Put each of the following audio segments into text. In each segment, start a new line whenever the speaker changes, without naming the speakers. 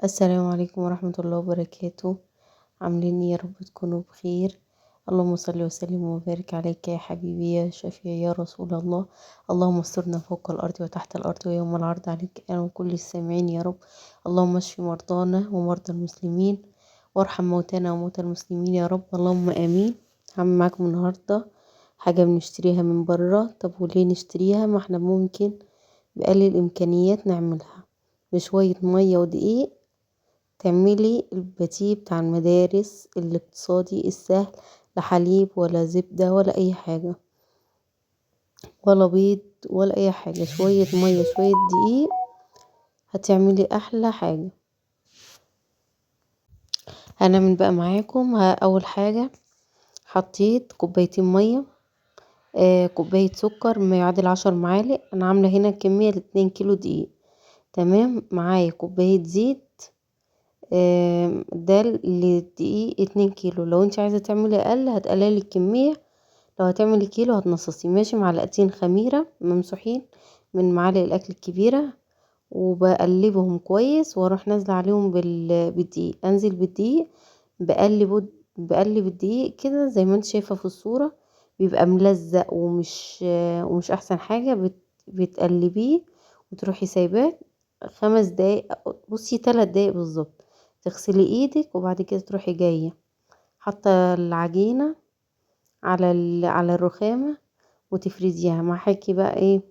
السلام عليكم ورحمة الله وبركاته. عاملين إيه؟ يا رب تكونوا بخير. اللهم صل وسلم وبارك عليك يا حبيبي يا شفيعي يا رسول الله. اللهم استرنا فوق الأرض وتحت الأرض ويوم العرض عليك أنا وكل السامعين يا رب. اللهم اشف مرضانا ومرضى المسلمين وارحم موتانا وموتى المسلمين يا رب، اللهم آمين. هعمل معاكم النهاردة حاجة بنشتريها من برا. طب وليه نشتريها؟ ما احنا ممكن بأقل الإمكانيات نعملها بشوية مية ودقيق. تعملي الباتيه بتاع المدارس الاقتصادي السهل، لا حليب ولا زبدة ولا أي حاجة ولا بيض ولا أي حاجة، شوية مية شوية دقيق هتعملي أحلى حاجة. هنعمل بقى معاكم أول حاجة حطيت كوبايتين مية، كوباية سكر ما يعادل 10 معالق. أنا عاملة هنا كمية ل2 كيلو دقيق. تمام، معايا كوباية زيت. ده للدقيق 2 كيلو. لو انت عايزة تعملي اقل هتقللي الكمية، لو هتعملي كيلو هتنصصي. ماشي، معلقتين خميرة ممسوحين من معالق الاكل الكبيرة، وبقلبهم كويس واروح نازلة عليهم بالدقيق. انزل بالدقيق بقلب الدقيق كده زي ما انت شايفة في الصورة، بيبقى ملزق ومش احسن حاجة. بتقلبيه وتروحي سايباه 5 دقايق، بصي 3 دقايق بالظبط. تغسلي ايدك وبعد كده تروحي جاية حاطة العجينة على الرخامة وتفرديها. معاكي بقى ايه؟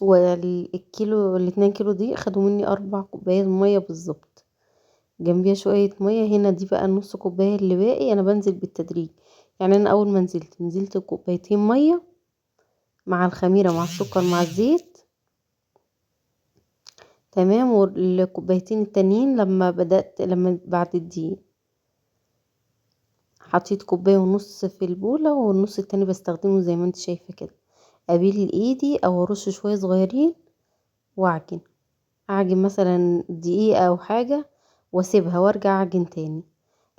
ال2 كيلو دي خدوا مني 4 كوبايات مية بالظبط، جنبيها شوية مية. هنا دي بقى النص كوباية اللي باقي انا بنزل بالتدريج. يعني انا اول ما نزلت كوبايتين مية مع الخميرة مع السكر مع الزيت. تمام، والكوبايتين التانيين لما بعد الدقيق حطيت كوباية ونص في البولة، والنص التاني بستخدمه زي ما انت شايفة كده. ابيل ايدي او ارش شوية صغيرين واعجن. اعجن مثلا دقيقة او حاجة واسيبها وارجع اعجن تاني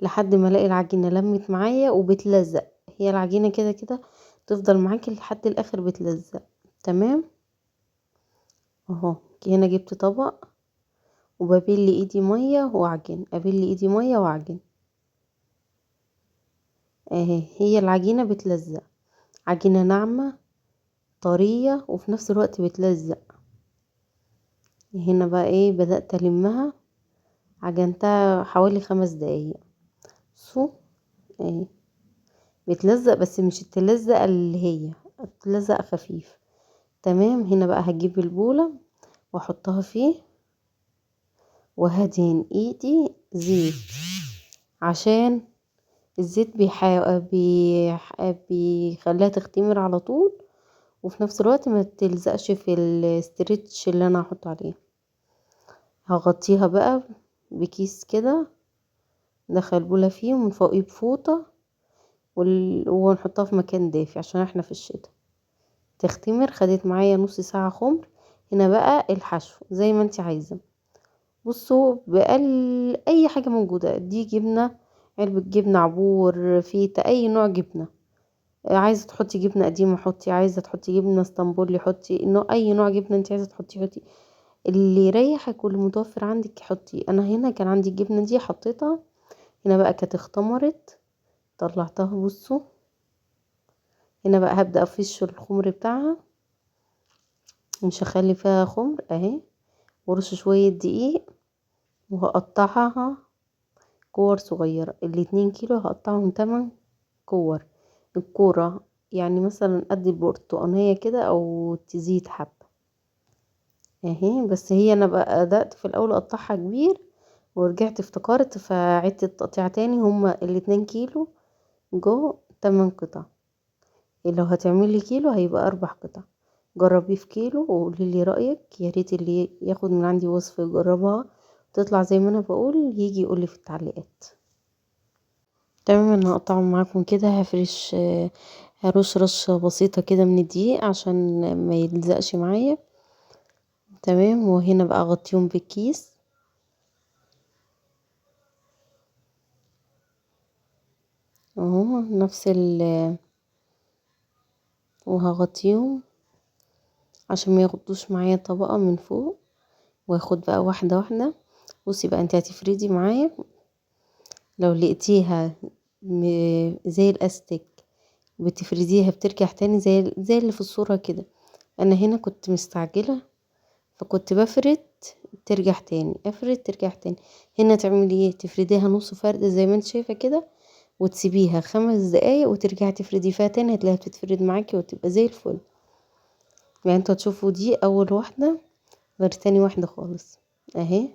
لحد ما الاقي العجينة لمت معايا وبتلزق. هي العجينة كده كده تفضل معاكي لحد الاخر بتلزق. تمام اهو. هنا جبت طبق وببل ايدي مية واعجن، ابل ايدي مية واعجن. اهي هي العجينة بتلزق، عجينة ناعمة طرية وفي نفس الوقت بتلزق. هنا بقى ايه، بدأت ألمها. عجنتها حوالي 5 دقايق. شو ايه، بتلزق بس مش التلزق اللي هي بتلزق خفيف. تمام، هنا بقى هجيب البولة واحطها فيه وهدهن ايدي زيت، عشان الزيت بيخليها تختمر على طول، وفي نفس الوقت ما تلزقش في الاسترتش اللي انا هحط عليه. هغطيها بقى بكيس كده، ندخل البولة فيه ومن فوقيه بفوطة ونحطها في مكان دافي عشان احنا في الشتاء تختمر. خدت معايا نص ساعة خمر. هنا بقى الحشو زي ما انت عايزة. بصوا، بأقل اي حاجة موجودة، دي جبنة، علبة جبنة عبور، فيتا، اي نوع جبنة. عايزة تحطي جبنة قديمة حطي، عايزة تحطي جبنة اسطنبولي حطي، اي نوع جبنة انت عايزة تحطي. اللي يريحك واللي متوفر عندك حطي. انا هنا كان عندي الجبنة دي حطيتها. هنا بقى كانت اختمرت، طلعتها. بصوا هنا بقى هبدأ افش الخمر بتاعها، مش هخلي فيها خمر اهي. ورش شوية دقيق وهقطعها كور صغيرة. ال2 كيلو هقطعهم 8 كور. الكورة يعني مثلا قد البرتقانية كده او تزيد حبة اهي. بس هي انا بقى بدأت في الاول اقطعها كبير ورجعت افتكرت فعدت التقطيع تاني. هما ال2 كيلو جو 8 قطع. لو هتعملي كيلو هيبقى 4 قطع. جربيه في كيلو وقوليلي رأيك. يا ريت اللي ياخد من عندي وصفة يجربها تطلع زي ما انا بقول يجي يقولي في التعليقات. تمام، انا هقطعه معاكم كده. هرش رشة بسيطة كده من الدقيق عشان ما يلزقش معايا. تمام، وهنا بقى اغطيهم بالكيس اهو نفس وهغطيهم عشان ما يغطوش معايا طبقة من فوق. واخد بقى واحدة واحدة بصي بقى انت هتفردي معايا، لو لقيتيها زي الاستيك بتفرديها بترجع تاني زي اللي في الصورة كده. انا هنا كنت مستعجلة فكنت بفرد ترجع تاني، افرد ترجع تاني. هنا تعملي ايه؟ تفرديها نص فرد زي ما انت شايفة كده، وتسيبيها 5 دقايق وترجعي تفردي فيها تاني، هتلاقيها بتتفرد معاكي وتبقى زي الفل. يعني انتوا هتشوفوا دي اول واحدة غير تاني واحدة خالص اهي.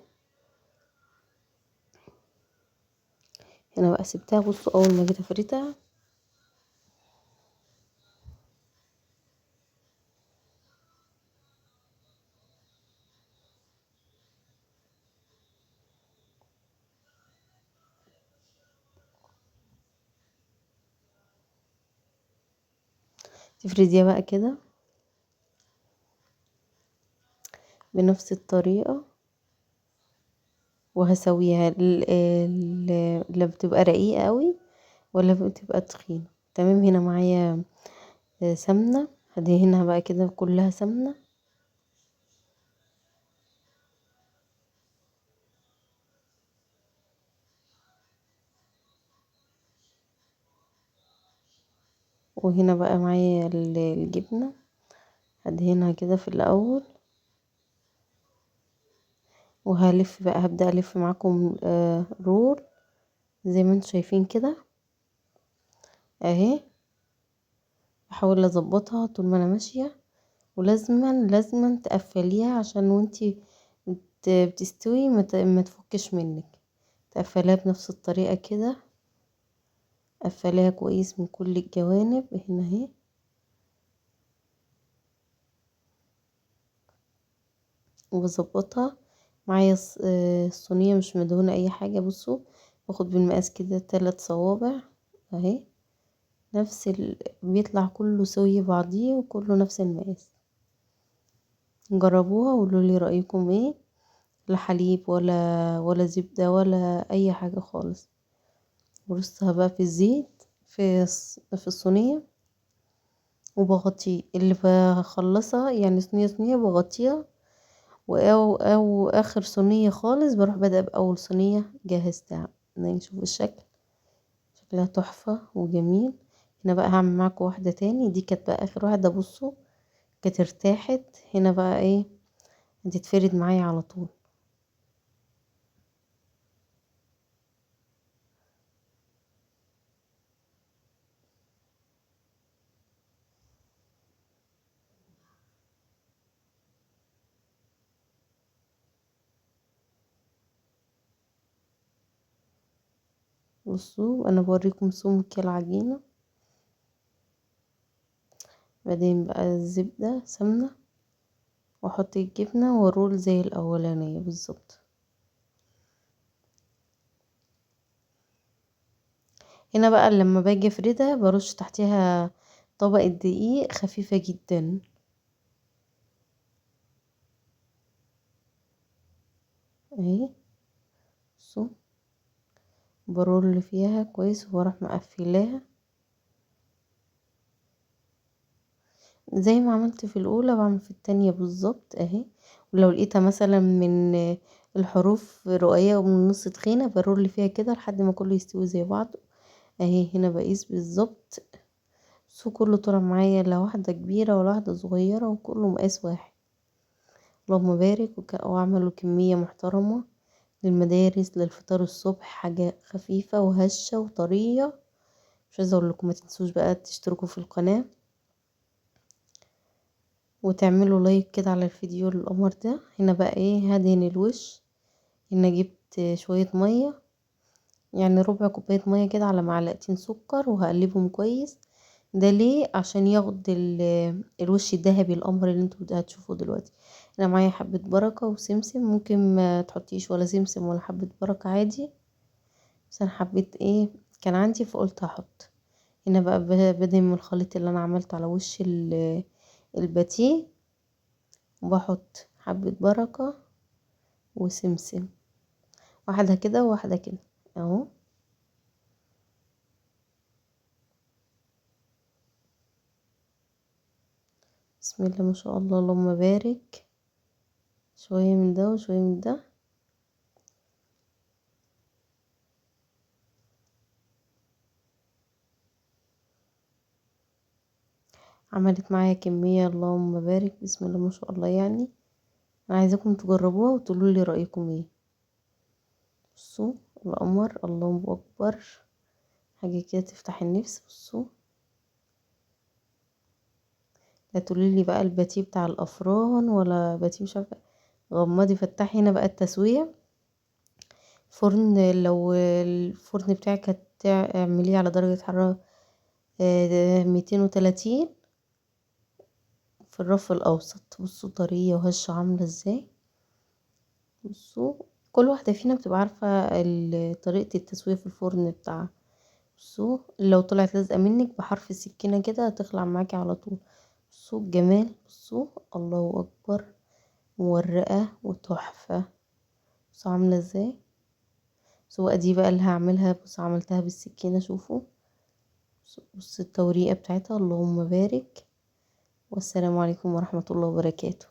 هنا بقى سبتها، بصوا اول ما جيت افردها تفرديها بقى كده بنفس الطريقة، وهسويها لا بتبقى رقيقة قوي ولا بتبقى تخينة. تمام. هنا معايا سمنة، هدهنها بقى كده كلها سمنة. وهنا بقى معايا الجبنة، هدهنها كده في الأول، وهلف بقى، هبدأ ألف معاكم رول زي ما انتم شايفين كده اهي. احاول اظبطها طول ما انا ماشية، ولازما تقفليها عشان وانتي بتستوي ما تفكش منك. تقفليها بنفس الطريقة كده، قفليها كويس من كل الجوانب هنا اهي. وبظبطها معايا الصينية مش مدهونة اي حاجة. بصوا باخد بالمقاس كده 3 صوابع اهي، بيطلع كله سوي بعضيه وكله نفس المقاس. جربوها وقولوا لي رأيكم ايه. لا حليب ولا زبدة ولا اي حاجة خالص. ورصها بقى في الزيت في الصينية، وبغطيه اللي بخلصها يعني صينية صينية بغطيها. أو آخر صينية خالص بروح بادئة بأول صينية جهزتها. نشوف الشكل، شكلها تحفة وجميل. هنا بقى هعمل معاكم واحدة تاني، دي كانت بقى آخر واحدة. بصوا كانت ارتاحت. هنا بقى ايه، هتتفرد معايا على طول. بصوا انا بوريكم سمك العجينة. بعدين بقى الزبدة سمنة، واحط الجبنة والرول زي الاولانية بالظبط. هنا بقى لما باجي افردها برش تحتها طبقة دقيق خفيفة جدا اهي. بصوا برول فيها كويس وبروح مقفلاها زي ما عملت في الاولى، بعمل في التانية بالظبط اهي. ولو لقيتها مثلا من الحروف رقيقة ومن النص تخينة برول فيها كده لحد ما كله يستوي زي بعض اهي. هنا بقيس بالظبط. بصوا كله طلع معايا، لا واحدة كبيرة ولا واحدة صغيرة، وكله مقاس واحد. اللهم بارك. وعملوا كمية محترمة للمدارس للفطار الصبح، حاجة خفيفة وهشة وطرية. مش عايزة اقول لكم ما تنسوش بقى تشتركوا في القناة وتعملوا لايك كده على الفيديو القمر ده. هنا بقى ايه، هدهن الوش. هنا جبت شوية مية، يعني ربع كوباية مية كده على معلقتين سكر، وهقلبهم كويس. ده ليه؟ عشان ياخد الوش الذهبي القمر اللي انتوا هتشوفوه دلوقتي. انا معايا حبة بركة وسمسم، ممكن ما تحطيش ولا سمسم ولا حبة بركة عادي، بس انا حبيت ايه كان عندي فقلت هحط. هنا بقى بدهن من الخليط اللي انا عملته على وش الباتيه، وبحط حبة بركة وسمسم، واحدة كده وواحدة كده اهو. بسم الله ما شاء الله اللهم بارك. شوية من ده وشوية من ده. عملت معايا كمية اللهم بارك، بسم الله ما شاء الله. يعني انا عايزاكم تجربوها وتقولوا لي رأيكم ايه. بصوا القمر، الله اكبر، حاجة كده تفتح النفس. بصوا، لا تقولي لي بقى الباتيه بتاع الافران ولا باتيه مش عارفه. غمضي فتحي هنا بقى التسويه. فرن، لو الفرن بتاعك اعمليه على درجه حراره 230 في الرف الاوسط. بصوا طريه وهشه عامله ازاي. بصوا كل واحده فينا بتبقى عارفه طريقه التسويه في الفرن بتاعها. بصوا لو طلعت لازقه منك بحرف السكينه كده هتخلع معاكي على طول. بصوا الجمال، بصوا الله اكبر، مورقة وتحفة. بصوا عاملة ازاي. بصوا دي بقى اللي هعملها. بصوا عملتها بالسكينة، شوفوا. بصوا التوريقة بتاعتها، اللهم بارك. والسلام عليكم ورحمة الله وبركاته.